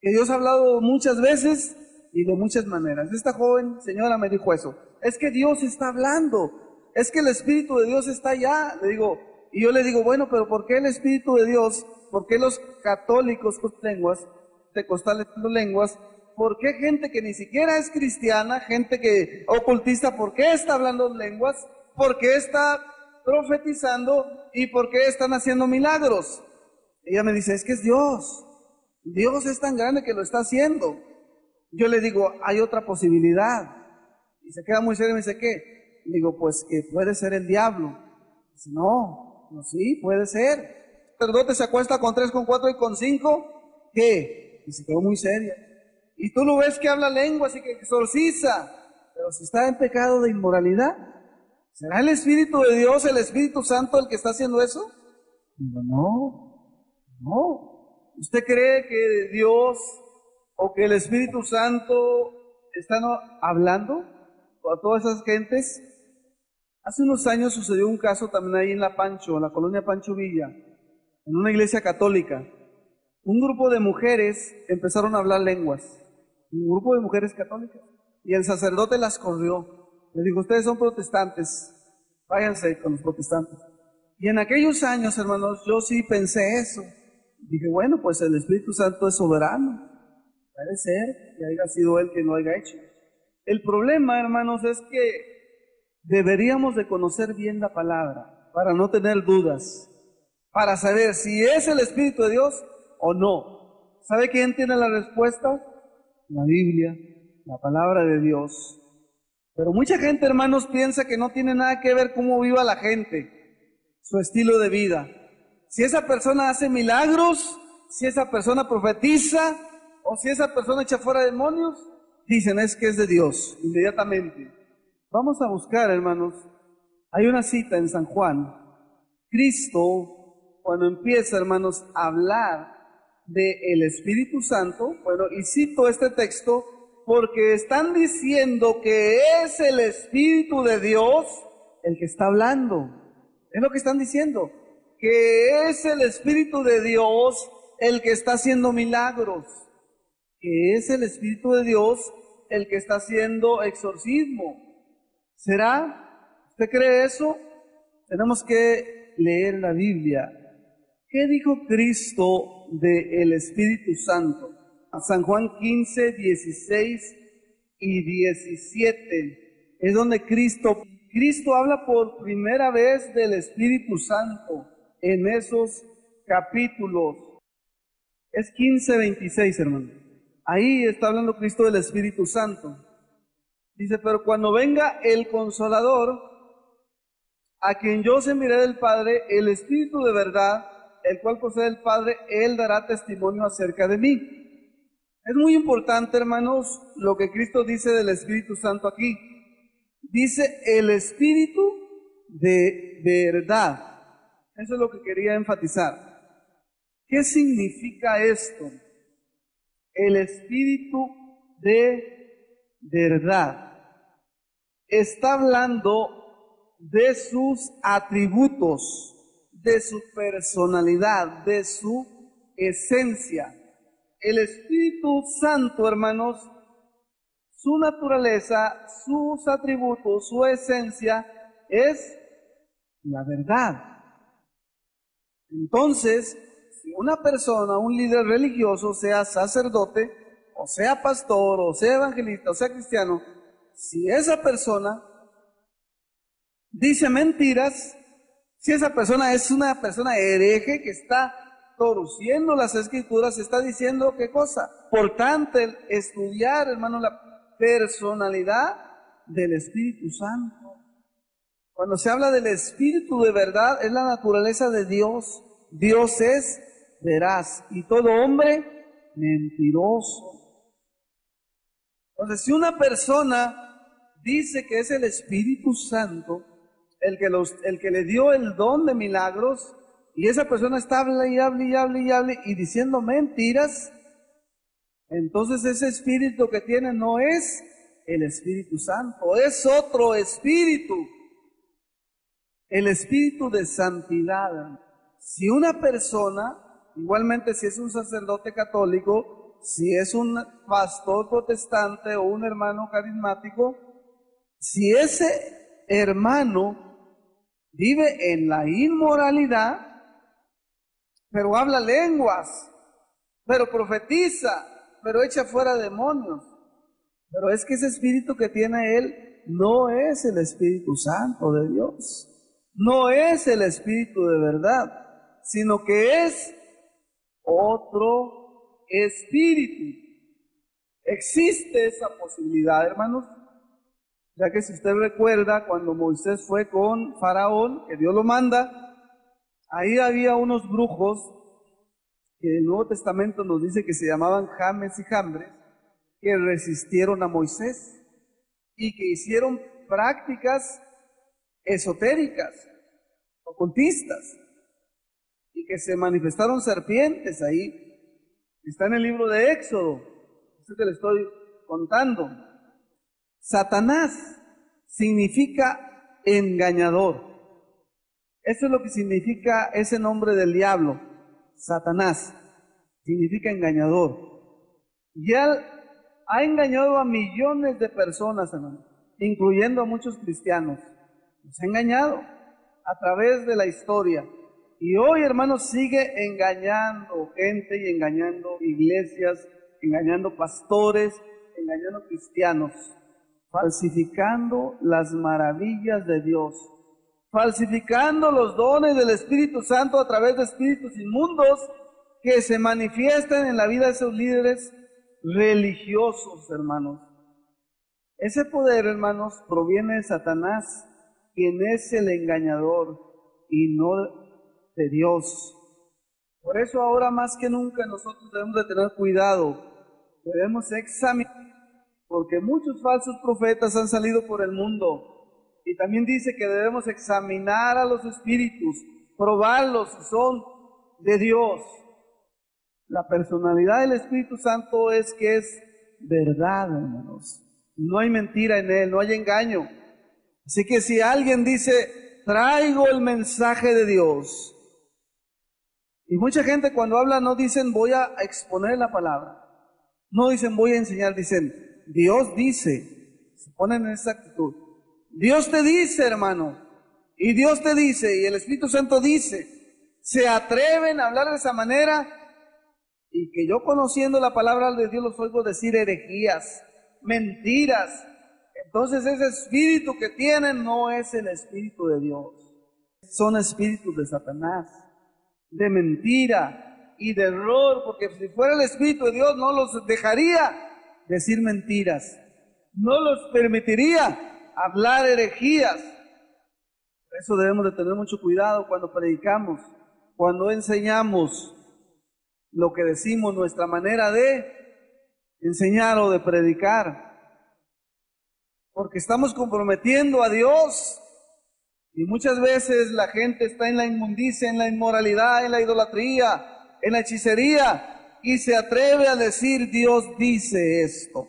que Dios ha hablado muchas veces y de muchas maneras. Esta joven señora me dijo eso, es que Dios está hablando, es que el Espíritu de Dios está allá. Le digo, y yo le digo, bueno, pero ¿por qué el Espíritu de Dios? ¿Por qué los católicos con lenguas, pentecostales con lenguas? ¿Por qué gente que ni siquiera es cristiana, gente que ocultista, por qué está hablando lenguas? ¿Por qué está profetizando? ¿Y por qué están haciendo milagros? Ella me dice, es que es Dios. Dios es tan grande que lo está haciendo. Yo le digo, hay otra posibilidad. Y se queda muy serio y me dice, ¿qué? Le digo, pues que puede ser el diablo. Dice, no, sí, puede ser. El sacerdote se acuesta con 3, con 4 y con 5. ¿Qué? Y se quedó muy seria. Y tú lo ves que habla lenguas y que exorciza, pero si está en pecado de inmoralidad, ¿será el Espíritu de Dios, el Espíritu Santo, el que está haciendo eso? Digo, no. ¿Usted cree que Dios o que el Espíritu Santo están hablando a todas esas gentes? Hace unos años sucedió un caso también ahí en La Pancho, en la colonia Pancho Villa, en una iglesia católica. Un grupo de mujeres empezaron a hablar lenguas. Un grupo de mujeres católicas. Y el sacerdote las corrió. Le dijo, ustedes son protestantes, váyanse con los protestantes. Y en aquellos años, hermanos, yo sí pensé eso. Dije, bueno, pues el Espíritu Santo es soberano. Puede ser que haya sido él quien lo haya hecho. El problema, hermanos, es que deberíamos de conocer bien la palabra para no tener dudas, para saber si es el Espíritu de Dios o no. ¿Sabe quién tiene la respuesta? La Biblia, la palabra de Dios. Pero mucha gente, hermanos, piensa que no tiene nada que ver cómo viva la gente, su estilo de vida. Si esa persona hace milagros, si esa persona profetiza, o si esa persona echa fuera demonios, dicen es que es de Dios, inmediatamente. Vamos a buscar, hermanos, hay una cita en San Juan. Cristo, cuando empieza, hermanos, a hablar del Espíritu Santo, bueno, y cito este texto, porque están diciendo que es el Espíritu de Dios el que está hablando. Es lo que están diciendo, que es el Espíritu de Dios el que está haciendo milagros, que es el Espíritu de Dios el que está haciendo exorcismo. ¿Será? ¿Usted cree eso? Tenemos que leer la Biblia. ¿Qué dijo Cristo del Espíritu Santo? San Juan 15, 16 y 17. Es donde Cristo habla por primera vez del Espíritu Santo en esos capítulos. Es 15, 26, hermano. Ahí está hablando Cristo del Espíritu Santo. Dice, pero cuando venga el Consolador, a quien yo os enviaré del Padre, el Espíritu de verdad, el cual procede del Padre, Él dará testimonio acerca de mí. Es muy importante, hermanos, lo que Cristo dice del Espíritu Santo aquí. Dice el Espíritu de verdad. Eso es lo que quería enfatizar. ¿Qué significa esto? El Espíritu de verdad. Está hablando de sus atributos, de su personalidad, de su esencia. El Espíritu Santo, hermanos, su naturaleza, sus atributos, su esencia es la verdad. Entonces, si una persona, un líder religioso, sea sacerdote, o sea pastor, o sea evangelista, o sea cristiano, si esa persona dice mentiras, si esa persona es una persona hereje que está torciendo las escrituras, está diciendo qué cosa. Por tanto, el estudiar, hermano, la personalidad del Espíritu Santo. Cuando se habla del Espíritu de verdad, es la naturaleza de Dios. Dios es veraz y todo hombre mentiroso. Entonces, si una persona dice que es el Espíritu Santo el que le dio el don de milagros, y esa persona está hable y diciendo mentiras, entonces ese espíritu que tiene no es el Espíritu Santo, es otro espíritu, el espíritu de santidad. Si una persona, igualmente si es un sacerdote católico, si es un pastor protestante o un hermano carismático, si ese hermano vive en la inmoralidad, pero habla lenguas, pero profetiza, pero echa fuera demonios, pero es que ese espíritu que tiene él no es el Espíritu Santo de Dios, no es el Espíritu de verdad, sino que es otro espíritu. Existe esa posibilidad, hermanos, ya que si usted recuerda cuando Moisés fue con Faraón, que Dios lo manda, ahí había unos brujos que el Nuevo Testamento nos dice que se llamaban James y Jambres, que resistieron a Moisés y que hicieron prácticas esotéricas, ocultistas, y que se manifestaron serpientes ahí. Está en el libro de Éxodo, eso que le estoy contando. Satanás significa engañador. Eso es lo que significa ese nombre del diablo. Satanás significa engañador. Y él ha engañado a millones de personas, hermano, incluyendo a muchos cristianos. Los ha engañado a través de la historia. Y hoy, hermanos, sigue engañando gente y engañando iglesias, engañando pastores, engañando cristianos, falsificando las maravillas de Dios, falsificando los dones del Espíritu Santo a través de espíritus inmundos que se manifiestan en la vida de esos líderes religiosos, hermanos. Ese poder, hermanos, proviene de Satanás, quien es el engañador y no de Dios. Por eso ahora más que nunca nosotros debemos de tener cuidado, debemos examinar, porque muchos falsos profetas han salido por el mundo. Y también dice que debemos examinar a los espíritus, probarlos si son de Dios. La personalidad del Espíritu Santo es que es verdad, hermanos. No hay mentira en él, no hay engaño. Así que si alguien dice, traigo el mensaje de Dios, y mucha gente cuando habla no dicen voy a exponer la palabra, no dicen voy a enseñar, dicen Dios dice, se ponen en esa actitud. Dios te dice, hermano, y Dios te dice, y el Espíritu Santo dice, se atreven a hablar de esa manera, y que yo conociendo la palabra de Dios los oigo decir herejías, mentiras. Entonces ese espíritu que tienen no es el Espíritu de Dios, son espíritus de Satanás, de mentira y de error, porque si fuera el Espíritu de Dios no los dejaría decir mentiras, no los permitiría hablar herejías. Por eso debemos de tener mucho cuidado cuando predicamos, cuando enseñamos lo que decimos, nuestra manera de enseñar o de predicar, porque estamos comprometiendo a Dios. Y muchas veces la gente está en la inmundicia, en la inmoralidad, en la idolatría, en la hechicería, y se atreve a decir, Dios dice esto.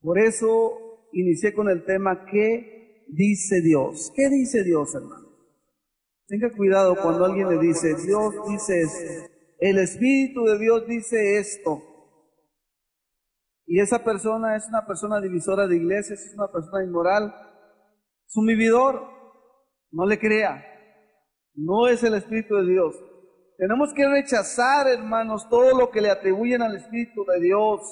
Por eso inicié con el tema, ¿qué dice Dios? ¿Qué dice Dios, hermano? Tenga cuidado cuando alguien le dice, Dios dice esto, el Espíritu de Dios dice esto, y esa persona es una persona divisora de iglesias, es una persona inmoral, es un vividor. No le crea, no es el Espíritu de Dios. Tenemos que rechazar, hermanos, todo lo que le atribuyen al Espíritu de Dios.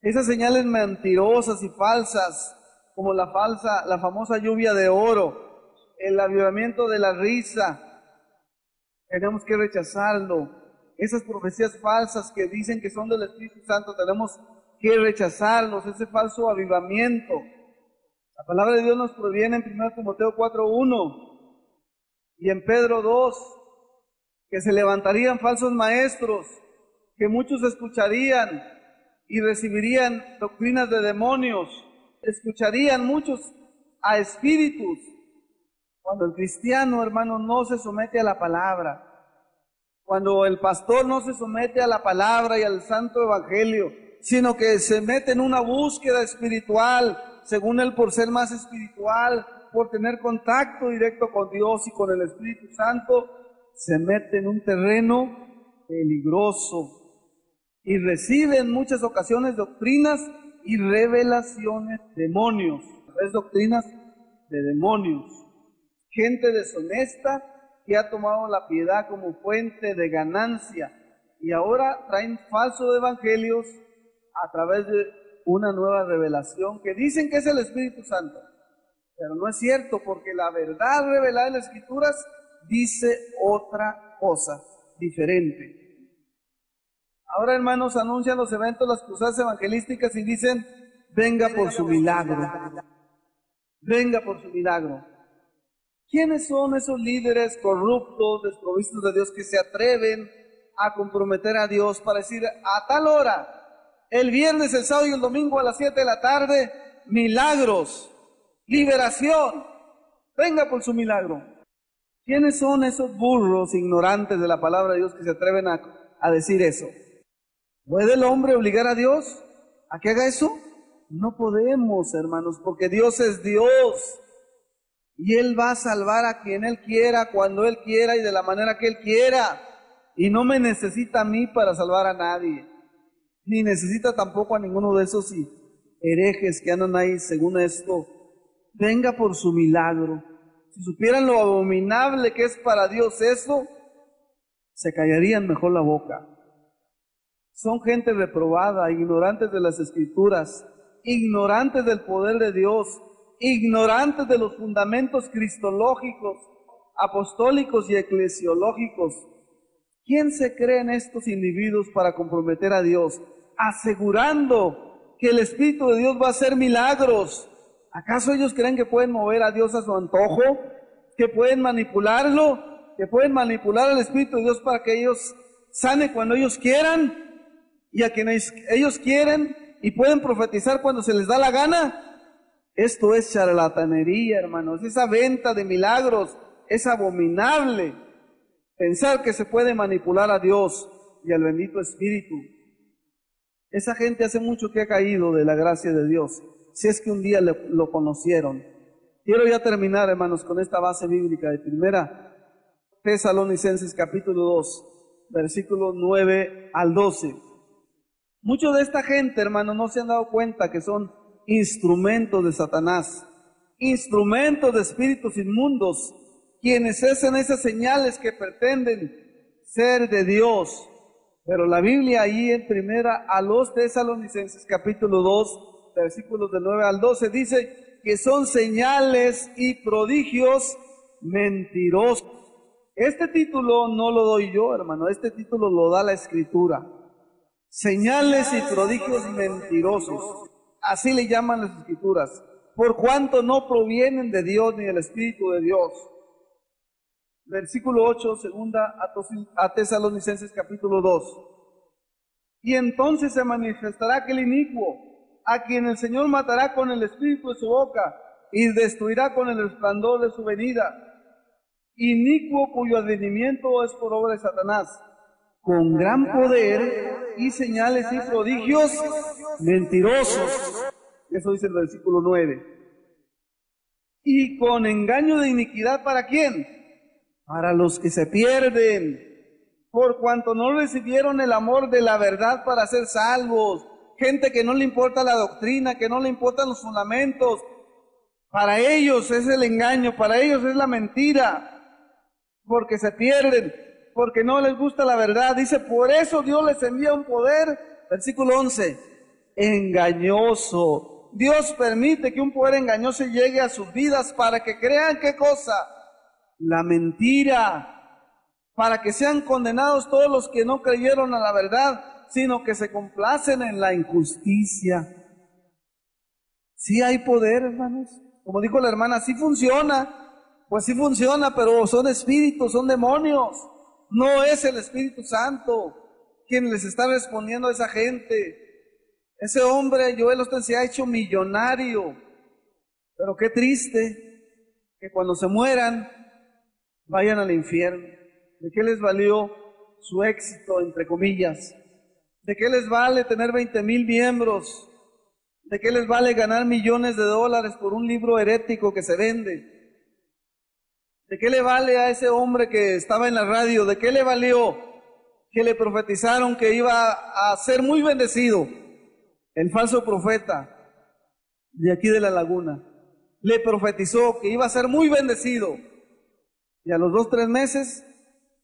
Esas señales mentirosas y falsas, como la famosa lluvia de oro, el avivamiento de la risa, tenemos que rechazarlo. Esas profecías falsas que dicen que son del Espíritu Santo, tenemos que rechazarlos, ese falso avivamiento. La palabra de Dios nos proviene en 1 Timoteo 4:1 y en Pedro 2, que se levantarían falsos maestros, que muchos escucharían y recibirían doctrinas de demonios, escucharían muchos a espíritus. Cuando el cristiano, hermano, no se somete a la palabra, cuando el pastor no se somete a la palabra y al santo evangelio, sino que se mete en una búsqueda espiritual, según él por ser más espiritual, por tener contacto directo con Dios y con el Espíritu Santo, se mete en un terreno peligroso y recibe en muchas ocasiones doctrinas y revelaciones de demonios. Es doctrinas de demonios. Gente deshonesta que ha tomado la piedad como fuente de ganancia y ahora traen falsos evangelios a través de una nueva revelación que dicen que es el Espíritu Santo, pero no es cierto, porque la verdad revelada en las Escrituras dice otra cosa diferente. Ahora, hermanos, anuncian los eventos, las cruzadas evangelísticas y dicen, venga por su milagro, venga por su milagro. ¿Quiénes son esos líderes corruptos, desprovistos de Dios, que se atreven a comprometer a Dios para decir, a tal hora, el viernes, el sábado y el domingo a las 7 de la tarde, milagros, liberación, venga por su milagro? ¿Quiénes son esos burros ignorantes de la palabra de Dios que se atreven a decir eso? ¿Puede el hombre obligar a Dios a que haga eso? No podemos, hermanos, porque Dios es Dios y Él va a salvar a quien Él quiera, cuando Él quiera y de la manera que Él quiera, y no me necesita a mí para salvar a nadie, ni necesita tampoco a ninguno de esos herejes que andan ahí según esto. Venga por su milagro. Si supieran lo abominable que es para Dios eso, se callarían mejor la boca. Son gente reprobada, ignorantes de las Escrituras, ignorantes del poder de Dios, ignorantes de los fundamentos cristológicos, apostólicos y eclesiológicos. ¿Quién se cree en estos individuos para comprometer a Dios, asegurando que el Espíritu de Dios va a hacer milagros? ¿Acaso ellos creen que pueden mover a Dios a su antojo? ¿Que pueden manipularlo? ¿Que pueden manipular al Espíritu de Dios para que ellos sane cuando ellos quieran? ¿Y a quienes ellos quieren y pueden profetizar cuando se les da la gana? Esto es charlatanería, hermanos. Esa venta de milagros es abominable. Pensar que se puede manipular a Dios y al bendito Espíritu. Esa gente hace mucho que ha caído de la gracia de Dios, si es que un día lo conocieron. Quiero ya terminar, hermanos, con esta base bíblica de 1 Tesalonicenses capítulo 2, versículos 9 al 12. Muchos de esta gente, hermanos, no se han dado cuenta que son instrumentos de Satanás, instrumentos de espíritus inmundos, quienes hacen esas señales que pretenden ser de Dios. Pero la Biblia ahí en 1 a los Tesalonicenses capítulo 2, versículos de 9 al 12, dice que son señales y prodigios mentirosos. Este título no lo doy yo, hermano, este título lo da la Escritura. Señales y prodigios mentirosos, así le llaman las Escrituras, por cuanto no provienen de Dios ni del Espíritu de Dios. Versículo 8, segunda a Tesalonicenses capítulo 2. Y entonces se manifestará aquel inicuo, a quien el Señor matará con el espíritu de su boca y destruirá con el resplandor de su venida. Inicuo cuyo advenimiento es por obra de Satanás, con gran poder y señales y prodigios mentirosos. Eso dice el versículo 9. Y con engaño de iniquidad, ¿para quién? Para los que se pierden, por cuanto no recibieron el amor de la verdad para ser salvos. Gente que no le importa la doctrina, que no le importan los fundamentos. Para ellos es el engaño, para ellos es la mentira, porque se pierden, porque no les gusta la verdad. Dice, por eso Dios les envía un poder, versículo 11, engañoso. Dios permite que un poder engañoso llegue a sus vidas para que crean, ¿qué cosa? La mentira. Para que sean condenados todos los que no creyeron a la verdad, sino que se complacen en la injusticia. Sí hay poder, hermanos. Como dijo la hermana, sí funciona. Pues sí funciona, pero son espíritus, son demonios. No es el Espíritu Santo quien les está respondiendo a esa gente. Ese hombre, Joel Osteen, se ha hecho millonario. Pero qué triste que cuando se mueran vayan al infierno. ¿De qué les valió su éxito, entre comillas? ¿De qué les vale tener 20,000 miembros? ¿De qué les vale ganar millones de dólares por un libro herético que se vende? ¿De qué le vale a ese hombre que estaba en la radio? ¿De qué le valió que le profetizaron que iba a ser muy bendecido? El falso profeta de aquí de la laguna le profetizó que iba a ser muy bendecido. Y a los 2, 3 meses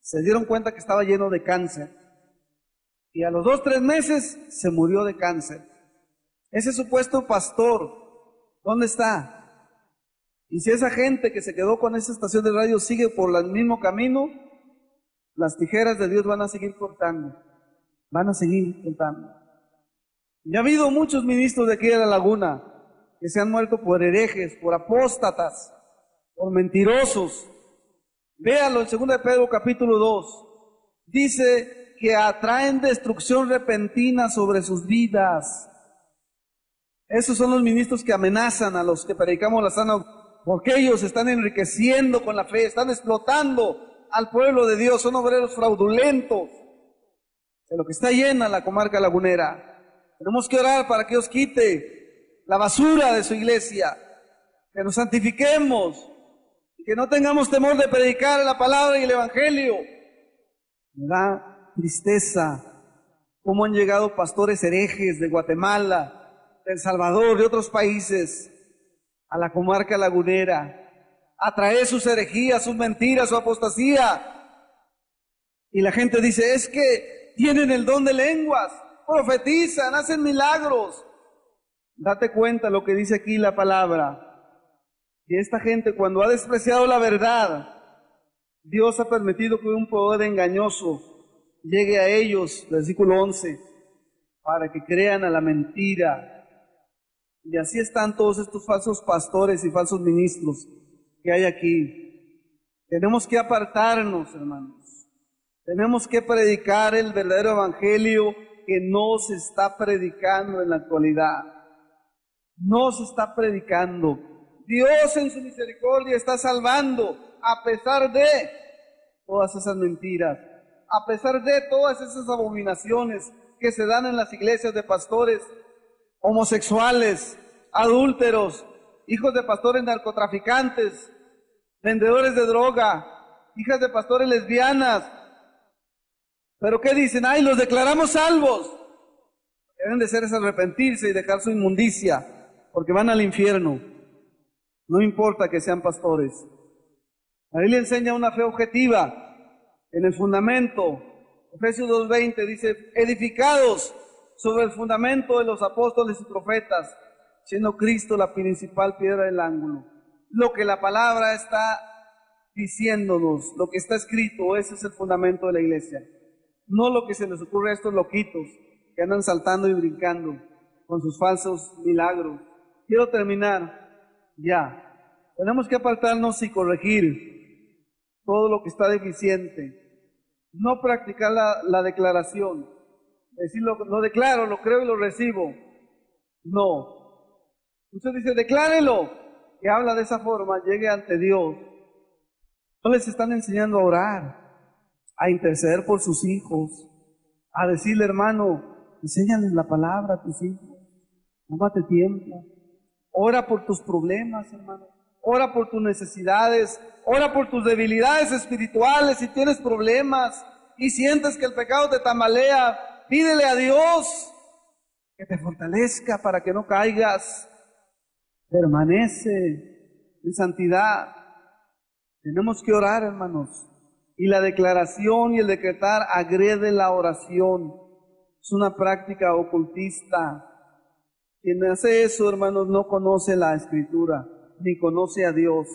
se dieron cuenta que estaba lleno de cáncer. Y a los 2, 3 meses se murió de cáncer. Ese supuesto pastor, ¿dónde está? Y si esa gente que se quedó con esa estación de radio sigue por el mismo camino, las tijeras de Dios van a seguir cortando. Van a seguir cortando. Ya ha habido muchos ministros de aquí de la laguna que se han muerto por herejes, por apóstatas, por mentirosos. Véalo en 2 de Pedro capítulo 2. Dice que atraen destrucción repentina sobre sus vidas. Esos son los ministros que amenazan a los que predicamos la sana, porque ellos están enriqueciendo con la fe, están explotando al pueblo de Dios, son obreros fraudulentos, de lo que está llena la comarca lagunera. Tenemos que orar para que Dios quite la basura de su iglesia, que nos santifiquemos, que no tengamos temor de predicar la palabra y el evangelio. Me da tristeza cómo han llegado pastores herejes de Guatemala, de El Salvador, de otros países, a la comarca lagunera, a traer sus herejías, sus mentiras, su apostasía. Y la gente dice, es que tienen el don de lenguas, profetizan, hacen milagros. Date cuenta lo que dice aquí la palabra. Que esta gente, cuando ha despreciado la verdad, Dios ha permitido que un poder engañoso llegue a ellos, versículo 11, para que crean a la mentira. Y así están todos estos falsos pastores y falsos ministros que hay aquí. Tenemos que apartarnos, hermanos. Tenemos que predicar el verdadero evangelio que no se está predicando en la actualidad. No se está predicando. Dios en su misericordia está salvando a pesar de todas esas mentiras, a pesar de todas esas abominaciones que se dan en las iglesias de pastores homosexuales, adúlteros, hijos de pastores narcotraficantes, vendedores de droga, hijas de pastores lesbianas. ¿Pero qué dicen? ¡Ay, los declaramos salvos! Deben de ser es arrepentirse y dejar su inmundicia, porque van al infierno. No importa que sean pastores. La Biblia enseña una fe objetiva en el fundamento. Efesios 2:20 dice, edificados sobre el fundamento de los apóstoles y profetas, siendo Cristo la principal piedra del ángulo. Lo que la palabra está diciéndonos, lo que está escrito, ese es el fundamento de la iglesia. No lo que se les ocurre a estos loquitos que andan saltando y brincando con sus falsos milagros. Quiero terminar ya. Tenemos que apartarnos y corregir todo lo que está deficiente. No practicar la declaración Decir, lo declaro, lo creo y lo recibo. No. Usted dice, declárelo. Que habla de esa forma, llegue ante Dios. No les están enseñando a orar, a interceder por sus hijos, a decirle, hermano, enséñales la palabra a tus hijos. Tómate tiempo. Ora por tus problemas, hermano. Ora por tus necesidades. Ora por tus debilidades espirituales. Si tienes problemas y sientes que el pecado te tambalea, pídele a Dios que te fortalezca para que no caigas. Permanece en santidad. Tenemos que orar, hermanos. Y la declaración y el decretar agrede la oración. Es una práctica ocultista. Quien hace eso, hermanos, no conoce la Escritura, ni conoce a Dios,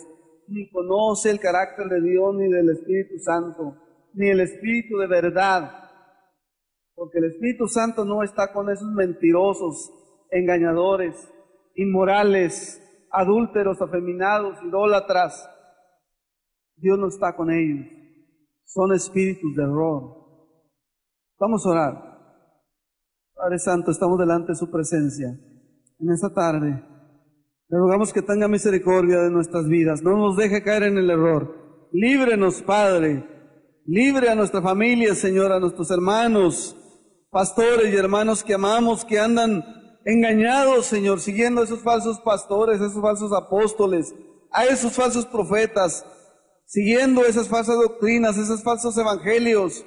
ni conoce el carácter de Dios, ni del Espíritu Santo, ni el Espíritu de verdad. Porque el Espíritu Santo no está con esos mentirosos, engañadores, inmorales, adúlteros, afeminados, idólatras. Dios no está con ellos. Son espíritus de error. Vamos a orar. Padre Santo, estamos delante de su presencia. En esta tarde, le rogamos que tenga misericordia de nuestras vidas. No nos deje caer en el error. Líbrenos, Padre. Libre a nuestra familia, Señor, a nuestros hermanos, pastores y hermanos que amamos, que andan engañados, Señor, siguiendo a esos falsos pastores, a esos falsos apóstoles, a esos falsos profetas, siguiendo esas falsas doctrinas, esos falsos evangelios.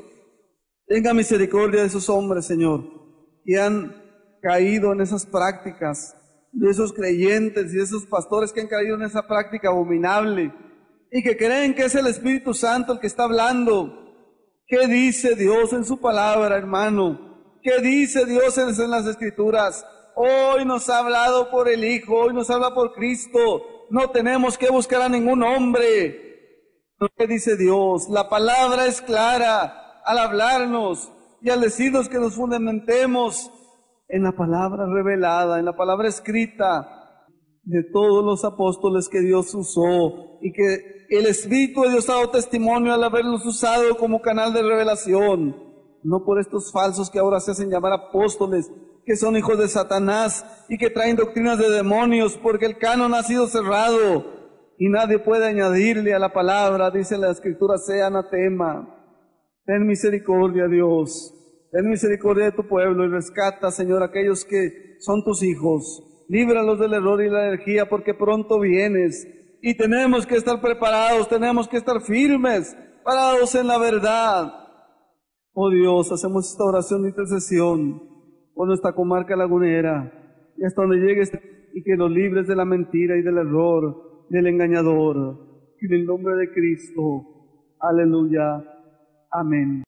Tenga misericordia de esos hombres, Señor, que han caído en esas prácticas, de esos creyentes y de esos pastores que han caído en esa práctica abominable y que creen que es el Espíritu Santo el que está hablando. ¿Qué dice Dios en su palabra, hermano? ¿Qué dice Dios en las Escrituras? Hoy nos ha hablado por el Hijo, hoy nos habla por Cristo. No tenemos que buscar a ningún hombre. ¿Qué dice Dios? La palabra es clara al hablarnos y al decirnos que nos fundamentemos en la palabra revelada, en la palabra escrita de todos los apóstoles que Dios usó y que el Espíritu de Dios ha dado testimonio al haberlos usado como canal de revelación, no por estos falsos que ahora se hacen llamar apóstoles, que son hijos de Satanás y que traen doctrinas de demonios, porque el canon ha sido cerrado y nadie puede añadirle a la palabra, dice la Escritura, sea anatema. Ten misericordia, Dios. Ten misericordia de tu pueblo y rescata, Señor, aquellos que son tus hijos. Líbralos del error y la herejía, porque pronto vienes. Y tenemos que estar preparados, tenemos que estar firmes, parados en la verdad. Oh Dios, hacemos esta oración de intercesión por nuestra comarca lagunera, y hasta donde llegues, y que los libres de la mentira y del error, del engañador. En el nombre de Cristo. Aleluya. Amén.